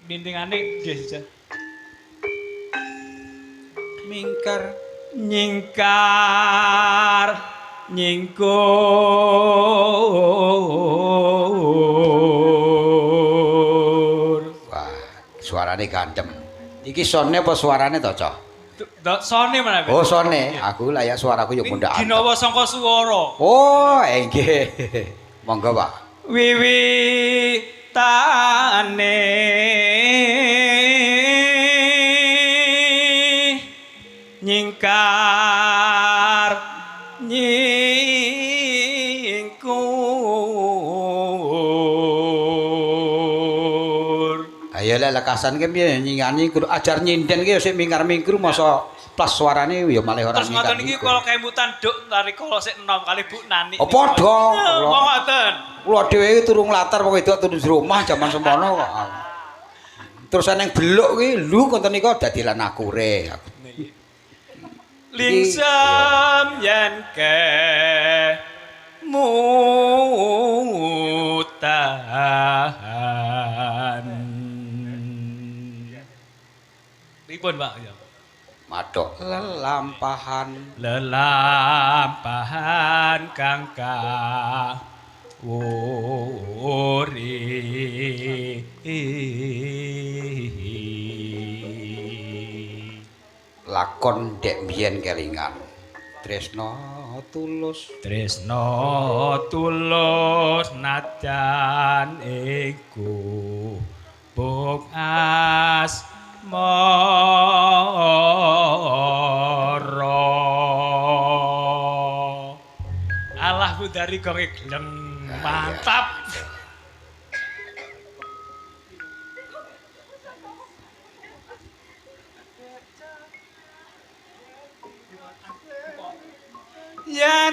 Lintingane nggih Jan. Mingkar Nyingkar nyingkur. wah suarane gandem iki sone apa suarane to Cok Sone menawi. oh sone aku layak suaraku yo mundhak Ginawa sangka swara. oh nggih monggo Pak Wiwitane nyingkar nyingkur. ayo lek lekasan ki piye nyingani ajar nyinden ki sik mingkar-mingkru masa plus suarane ya malah ora Terus ngoten iki kalau kemutan duk tari kala sik enom kali Bu Nani. Oh padha. Ngoten. Kula dhewe iki turung latar wong wedok turun di rumah jaman semono kok. Terus ana yang beluk kuwi lho konten nika dadi lan akure. Lingsam yen ke mutan. Pripun Pak ya? Madhok lelampahan Kang wuri lakon dek biyen kelingan tresno tulus najan iku bung asmara. Allah dari gonge gleng mantap. Ya